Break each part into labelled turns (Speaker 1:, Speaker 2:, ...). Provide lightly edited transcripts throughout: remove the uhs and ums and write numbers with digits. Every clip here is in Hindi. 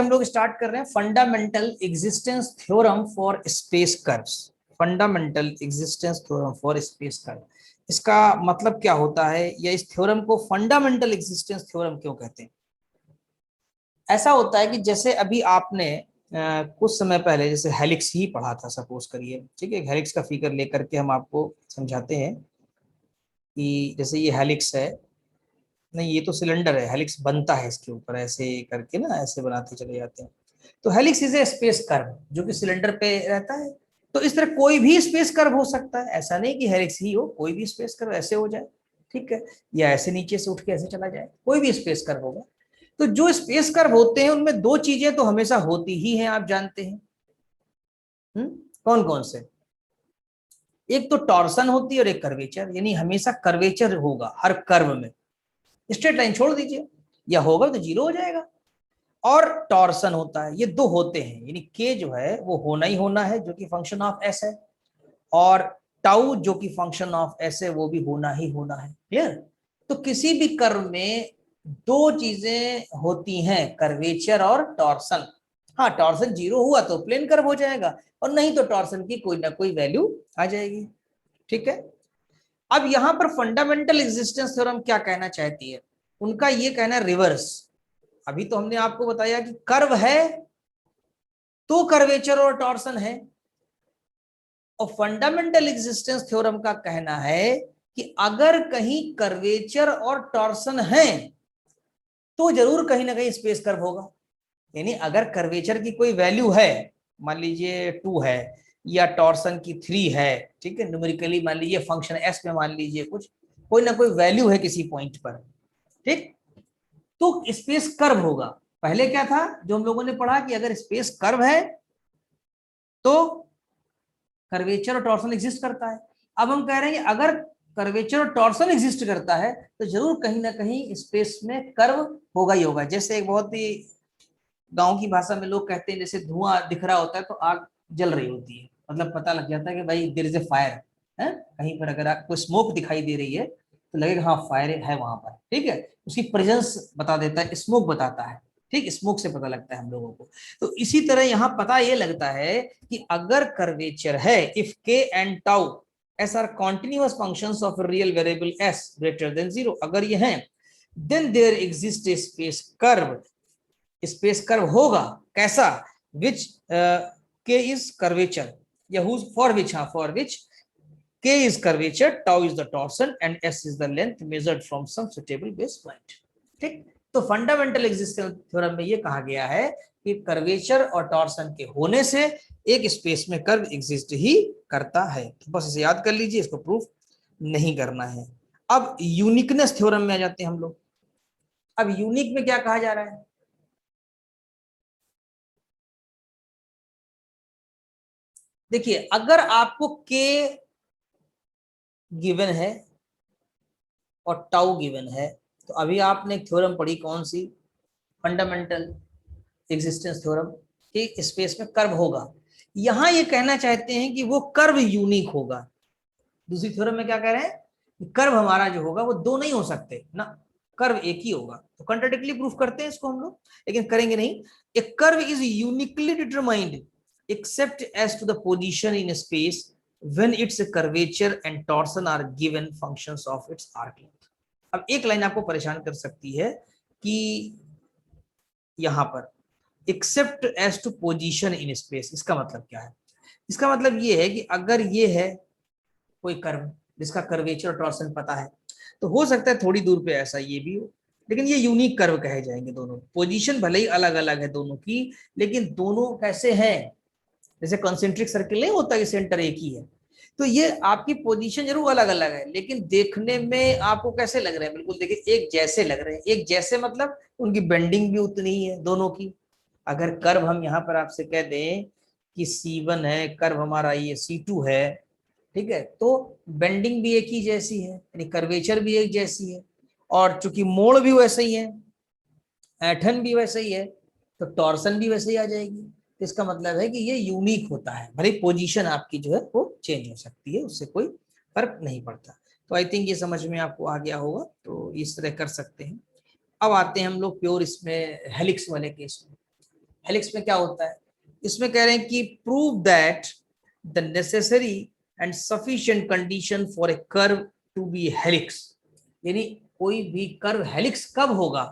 Speaker 1: हम लोग स्टार्ट कर रहे हैं fundamental existence theorem for space curves. Fundamental existence theorem for space curve, इसका मतलब क्या होता है, या इस थ्योरम को फंडामेंटल एग्जिस्टेंस थ्योरम क्यों कहते हैं? ऐसा होता है कि जैसे अभी आपने कुछ समय पहले जैसे हेलिक्स ही पढ़ा था, सपोज करिए, ठीक है, हेलिक्स का फिगर लेकर के हम आपको समझाते हैं कि जैसे ये हेलिक्स है, नहीं ये तो सिलेंडर है, हेलिक्स बनता है इसके ऊपर ऐसे करके ना, ऐसे बनाते चले जाते हैं। तो helix is a space curve जो कि सिलेंडर पे रहता है। तो इस तरह कोई भी स्पेस कर्व हो सकता है, ऐसा नहीं कि हेलिक्स ही हो, कोई भी स्पेस कर्व ऐसे हो जाए, ठीक है, या ऐसे नीचे से उठ के ऐसे चला जाए, कोई भी स्पेस कर्व होगा। तो जो स्पेस कर्व होते हैं उनमें दो चीजें तो हमेशा होती ही हैं, आप जानते हैं। कौन कौन से? एक तो टॉर्सन होती है और एक कर्वेचर, यानी हमेशा कर्वेचर होगा हर कर्व में। स्ट्रेट लाइन छोड़ दीजिए, या होगा तो जीरो हो जाएगा। और टॉर्सन होता है, ये दो होते हैं, यानी के जो है वो होना ही होना है, जो कि फंक्शन ऑफ एस है, और टाउ जो कि फंक्शन ऑफ एस है वो भी होना ही होना है। क्लियर? तो किसी भी कर्व में दो चीजें होती हैं, कर्वेचर और टॉर्सन। हाँ, टॉर्सन जीरो हुआ तो प्लेन कर्व हो जाएगा, और नहीं तो टॉर्सन की कोई ना कोई वैल्यू आ जाएगी। ठीक है, अब यहां पर फंडामेंटल एग्जिस्टेंस थ्योरम क्या कहना चाहती है? उनका ये कहना है रिवर्स। अभी तो हमने आपको बताया कि कर्व है तो कर्वेचर और टॉर्सन है, और फंडामेंटल एग्जिस्टेंस थ्योरम का कहना है कि अगर कहीं कर्वेचर और टॉर्सन है तो जरूर कहीं ना कहीं स्पेस कर्व होगा। यानी अगर कर्वेचर की कोई वैल्यू है, मान लीजिए 2 है, या टॉर्सन की 3 है, ठीक है, न्यूमेरिकली मान लीजिए फंक्शन एस में मान लीजिए कुछ कोई ना कोई वैल्यू है किसी पॉइंट पर, ठीक, तो स्पेस कर्व होगा। पहले क्या था जो हम लोगों ने पढ़ा कि अगर स्पेस कर्व है तो कर्वेचर और टॉर्सन एग्जिस्ट करता है। अब हम कह रहे हैं कि अगर कर्वेचर और टॉर्सन एग्जिस्ट करता है तो जरूर कहीं ना कहीं स्पेस में कर्व होगा ही होगा। जैसे एक बहुत ही गांव की भाषा में लोग कहते हैं, जैसे धुआं दिख रहा होता है तो आग जल रही होती है, मतलब पता लग जाता है कि भाई देयर इज ए फायर है कहीं पर। अगर आपको स्मोक दिखाई दे रही है तो लगेगा हाँ फायर है वहां पर, ठीक है, उसकी प्रेजेंस बता देता है, स्मोक बताता है, ठीक, स्मोक से पता लगता है हम लोगों को। तो इसी तरह यहाँ पता ये लगता है कि अगर कर्वेचर है, if k and tau s are continuous functions of real variable s greater than 0, अगर ये हैं, then there exist a space curve, space curve होगा। कैसा? विच के इज कर्वेचर, या हुज फॉर विच, हाँ for which k is curvature, tau is the torsion and s is the length measured from some suitable base point। ठीक, तो फंडामेंटल एग्जिस्टेंस थ्योरम में ये कहा गया है कि कर्वेचर और टॉर्सन के होने से एक स्पेस में कर्व एग्जिस्ट ही करता है। तो बस इसे याद कर लीजिए, इसको प्रूफ नहीं करना है। अब यूनिकनेस थ्योरम में आ जाते हैं हम लोग। अब यूनिक में क्या कहा जा रहा है? देखिए, अगर आपको के गिवन है और टाउ गिवन है, तो अभी आपने एक थ्योरम पढ़ी, कौन सी? फंडामेंटल एग्जिस्टेंस थ्योरम, कि स्पेस में कर्व होगा। यहां ये कहना चाहते हैं कि वो कर्व यूनिक होगा। दूसरी थ्योरम में क्या कह रहे हैं? कर्व हमारा जो होगा वो दो नहीं हो सकते ना, कर्व एक ही होगा। तो कंट्राडिक्टली प्रूफ करते हैं इसको हम लोग, लेकिन करेंगे नहीं। A curve is uniquely determined except as to the position in space when its curvature and torsion are given functions of its arc length। अब एक लाइन आपको परेशान कर सकती है कि यहां पर except as to position in space, इसका मतलब क्या है? इसका मतलब ये है कि अगर ये है कोई कर्व जिसका कर्वेचर और टॉर्सन पता है, तो हो सकता है थोड़ी दूर पे ऐसा ये भी हो, लेकिन ये यूनिक कर्व कहे जाएंगे। दोनों पोजीशन भले ही अलग अलग है दोनों की, लेकिन दोनों कैसे हैं? जैसे कॉन्सेंट्रिक सर्किल नहीं होता कि सेंटर एक ही है, तो ये आपकी पोजीशन जरूर अलग अलग है, लेकिन देखने में आपको कैसे लग रहे हैं? बिल्कुल देखिए एक जैसे लग रहे हैं। एक जैसे मतलब उनकी बेंडिंग भी उतनी ही है दोनों की। अगर कर्व हम यहाँ पर आपसे कह दें कि C1 है, कर्व हमारा ये C2 है, ठीक है, तो बेंडिंग भी एक ही जैसी है, यानी कर्वेचर भी एक जैसी है, और चूंकि मोड़ भी वैसे ही है, ऐठन भी वैसे ही है, तो टॉर्सन भी वैसे ही आ जाएगी। तो इसका मतलब है कि ये यूनिक होता है, भले पोजीशन आपकी जो है वो चेंज हो सकती है, उससे कोई फर्क नहीं पड़ता। तो आई थिंक ये समझ में आपको आ गया होगा, तो इस तरह कर सकते हैं। अब आते हैं हम लोग प्योर इसमें हेलिक्स वाले केस में। हेलिक्स में क्या होता है, इसमें कह रहे हैं कि prove that the necessary and sufficient condition for a curve to be helix, यानी कोई भी कर्व हेलिक्स कब होगा,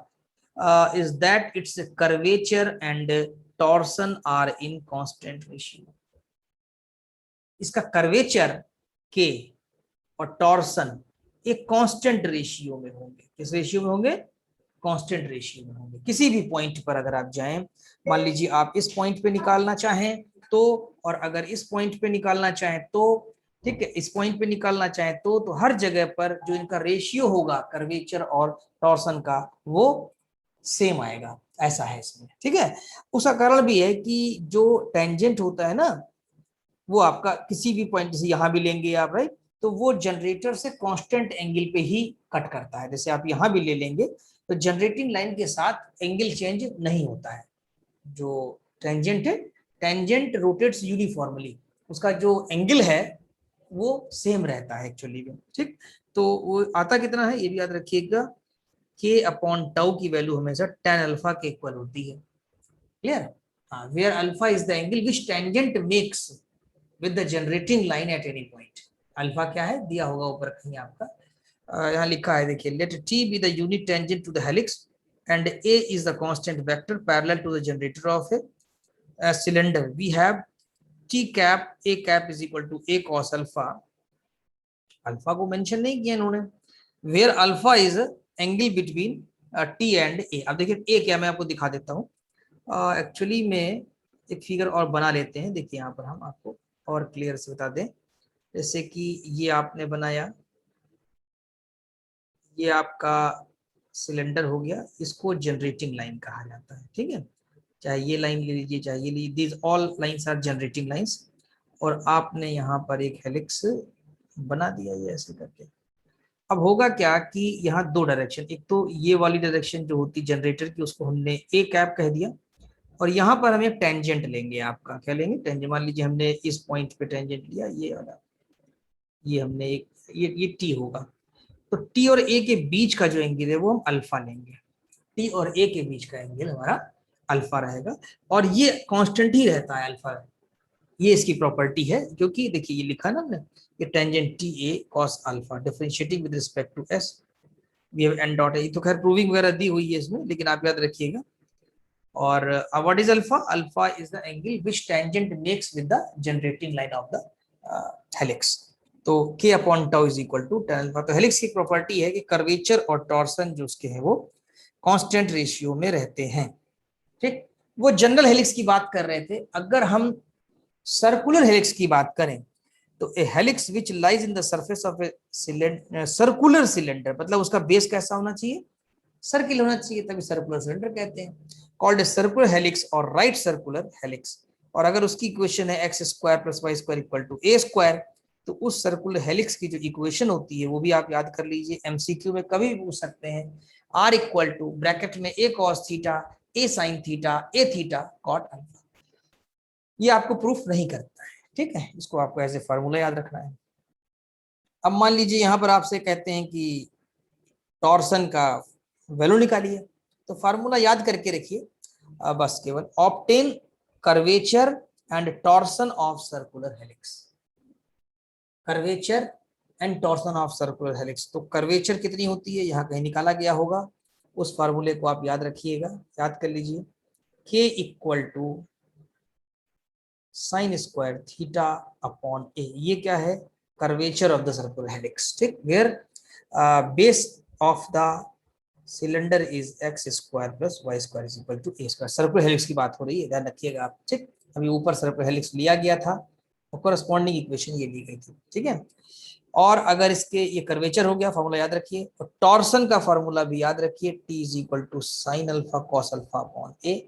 Speaker 1: is that its curvature and torsion are in constant ratio. इसका कर्वेचर के और टॉर्सन एक कांस्टेंट रेशियो में होंगे। किस रेशियो में होंगे, कांस्टेंट रेशियो में होंगे। किसी भी पॉइंट पर अगर आप जाएं, मान लीजिए आप इस पॉइंट पे निकालना चाहें तो, और अगर इस पॉइंट पे निकालना चाहें तो, ठीक है, इस पॉइंट पे निकालना चाहें तो हर जगह पर जो इनका रेशियो होगा कर्वेचर और टॉर्सन का वो सेम आएगा, ऐसा है इसमें, ठीक है। उसका कारण भी है कि जो टेंजेंट होता है ना, वो आपका किसी भी पॉइंट, जैसे यहां भी लेंगे आप, राइट, तो वो जनरेटर से कांस्टेंट एंगल पे ही कट करता है। जैसे आप यहां भी ले लेंगे तो जनरेटिंग लाइन के साथ एंगल चेंज नहीं होता है। जो टेंजेंट है, टेंजेंट रोटेट्स यूनिफॉर्मली, उसका जो एंगल है वो सेम रहता है एक्चुअली में, ठीक। तो वो आता कितना है ये भी याद रखिएगा, के अपॉन टाउ की वैल्यू हमेशा tan अल्फा के इक्वल होती है। क्लियर, हाँ, where alpha is the angle which tangent makes with the generating line at any point. Alpha क्या है दिया होगा ऊपर कहीं आपका, यहाँ लिखा है, देखिए, let T be the unit tangent to the helix and A is the constant vector parallel to the generator of a cylinder, we have T cap A cap is equal to A cos alpha. Alpha को मेंशन नहीं किया इन्होंने, where alpha is angle between T and A. अब देखिए ए क्या, मैं आपको दिखा देता हूँ। एक्चुअली में एक फिगर और बना लेते हैं, देखिए यहाँ पर हम आपको और क्लियर से बता दें। जैसे कि ये आपने बनाया, ये आपका सिलेंडर हो गया, इसको जनरेटिंग लाइन कहा जाता है, ठीक है। चाहे ये लाइन ले लीजिए, चाहे ये लीजिए, these all lines are generating lines. और आपने यहाँ पर एक हेलिक्स बना दिया ये ऐसे करके। अब होगा क्या कि यहाँ दो डायरेक्शन, एक तो ये वाली डायरेक्शन जो होती जनरेटर की, उसको हमने ए कैप कह दिया, और यहाँ पर हम एक टेंजेंट लेंगे, आपका क्या लेंगे, टेंजेंट। मान लीजिए हमने इस पॉइंट पे टेंजेंट लिया, ये वाला, ये हमने एक, ये टी होगा, तो टी और ए के बीच का जो एंगल है वो हम अल्फा लेंगे। टी और ए के बीच का एंगल हमारा अल्फा रहेगा, और ये कांस्टेंट ही रहता है अल्फा। ये इसकी प्रॉपर्टी है, क्योंकि देखिए ये लिखा ना हमने, ये tangent t a cos alpha differentiating with respect to s, we have n dot a. तो खैर प्रूविंग वगैरह दी हुई है इसमें, लेकिन आप याद रखिएगा। और what is alpha, alpha is the angle which tangent makes with the generating line of the helix. तो k upon tau is equal to tan alpha. तो हेलिक्स की प्रॉपर्टी है कि कर्वेचर और टॉर्सन जो उसके हैं वो कांस्टेंट रेशियो में रहते हैं, ठीक। वो जनरल हेलिक्स की बात कर रहे थे। अगर हम सर्कुलर हेलिक्स की बात करें तो a helix which lies in the surface of a circular cylinder, मतलब उसका बेस कैसा होना चाहिए, सर्किल होना चाहिए, तभी सर्कुलर सिलेंडर कहते हैं। कॉल्ड ए सर्कुलर हेलिक्स और राइट सर्कुलर हेलिक्स। और अगर उसकी इक्वेशन है x square plus Y square equal to A square, तो उस सर्कुलर हेलिक्स की जो इक्वेशन होती है वो भी आप याद कर लीजिए, एमसीक्यू में कभी भी पूछ सकते हैं। आर इक्वल टू ब्रैकेट में ए कॉस थीटा ए साइन थीटा ए थीटा कॉट अल्फा। ये आपको प्रूफ नहीं करता है, ठीक है, इसको आपको ऐसे फार्मूला याद रखना है। अब मान लीजिए यहाँ पर आपसे कहते हैं कि टॉर्सन का वैल्यू निकालिए, तो फार्मूला याद करके रखिए, बस केवल obtain curvature and torsion of circular helix. Curvature and torsion of circular helix, तो कर्वेचर कितनी होती है यहाँ कहीं निकाला गया होगा, उस फार्मूले को आप याद रखिएगा, याद कर लीजिए, k equal to sine square theta upon A. ये क्या है, curvature of the circular helix, ठीक। Where base of the cylinder is X square plus Y square is equal to A square. Circular helix की बात हो रही है, ध्यान रखिएगा आप, ठीक। अभी ऊपर सर्कुलर हेलिक्स लिया गया था और कोरस्पॉन्डिंग इक्वेशन ये ली गई थी, ठीक है। और अगर इसके ये कर्वेचर हो गया, फार्मूला याद रखिए, और टॉर्सन का फार्मूला भी याद रखिए, T is equal to sine alpha cos alpha upon A,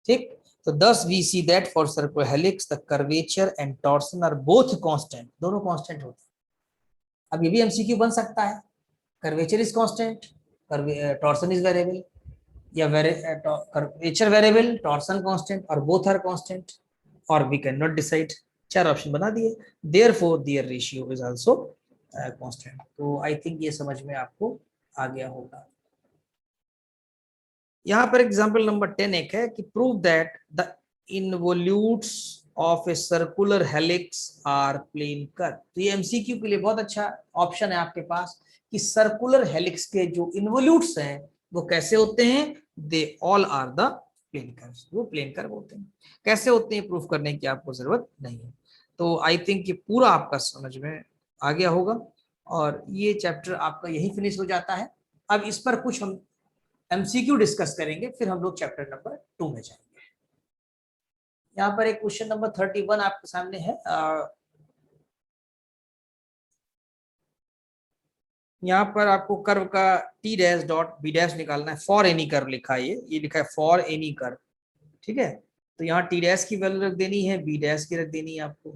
Speaker 1: ठीक। तो thus we see that for circular helix the curvature and torsion are both constant, दोनों कांस्टेंट होते हैं। अब ये भी एमसीक्यू बन सकता है, curvature is constant, torsion is variable, या कर्वेचर वेरिएबल टॉर्सन कांस्टेंट, और बोथ आर कांस्टेंट, और वी कैन नॉट डिसाइड। चार ऑप्शन बना दिए, therefore their ratio is also constant. तो आई थिंक ये समझ में आपको आ गया होगा। यहाँ पर एग्जाम्पल नंबर 10 एक है कि prove that the involutes of a circular helix are plane curve. तो ये एमसीक्यू के लिए बहुत अच्छा ऑप्शन है आपके पास कि सर्कुलर हेलिक्स के जो इनवोल्यूट्स हैं वो कैसे होते हैं, they all are the plane curves, वो प्लेन कर्व होते हैं। कैसे होते हैं प्रूफ करने की आपको जरूरत नहीं है। तो आई थिंक ये पूरा आपका समझ में आ गया होगा और ये चैप्टर आपका यही फिनिश हो जाता है। अब इस पर कुछ हम एमसीक्यू डिस्कस करेंगे, फिर हम लोग चैप्टर नंबर 2 में जाएंगे। यहाँ पर एक क्वेश्चन नंबर 31 आपके सामने है। यहाँ पर आपको कर्व का t dash dot b dash निकालना है। फॉर एनी कर्व लिखा है, ये लिखा है फॉर एनी कर्व, ठीक है। तो यहाँ टी डैश की वैल्यू रख देनी है, बी डैश की रख देनी है आपको,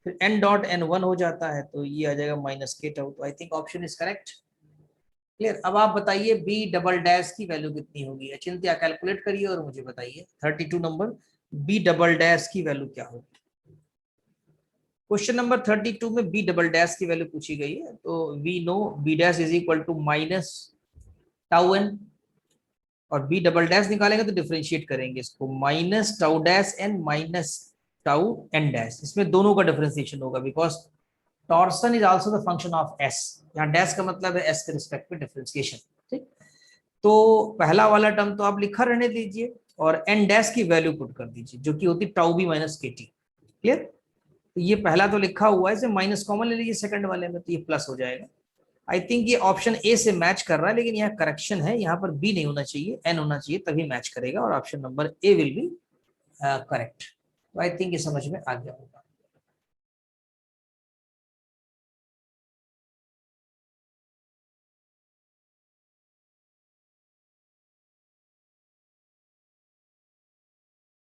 Speaker 1: फिर एन डॉट एन 1 हो जाता है तो ये आ जाएगा माइनस के टाउ। तो I think option is correct. Clear. अब आप बताइए बी डबल डैश की वैल्यू कितनी होगी, अचिंत्य कैलकुलेट करिए और मुझे बताइए 32 नंबर बी डबल डैश की वैल्यू क्या होगी। क्वेश्चन नंबर 32 में बी डबल डैश की वैल्यू पूछी गई है। तो we know b dash is equal to minus tau n, और बी डबल डैश निकालेंगे तो डिफरेंशिएट करेंगे इसको, minus tau dash N minus tau n dash, इसमें दोनों का डिफरेंशिएशन होगा because torsion is also the function of s. यहाँ डैश का मतलब है एस के रिस्पेक्ट में डिफरेंशिएशन, ठीक। तो पहला वाला टर्म तो आप लिखा रहने दीजिए और एन डैश की वैल्यू पुट कर दीजिए जो कि होती टाउ बी माइनस के टी। क्लियर। तो ये पहला तो लिखा हुआ है, इसे माइनस कॉमन ले लीजिए सेकंड वाले में तो ये प्लस हो जाएगा। आई थिंक ये ऑप्शन ए से मैच कर रहा है, लेकिन यहाँ करेक्शन है, यहाँ पर बी नहीं होना चाहिए, एन होना चाहिए, तभी मैच करेगा और option number A will be correct. तो आई थिंक ये समझ में आ गया होगा।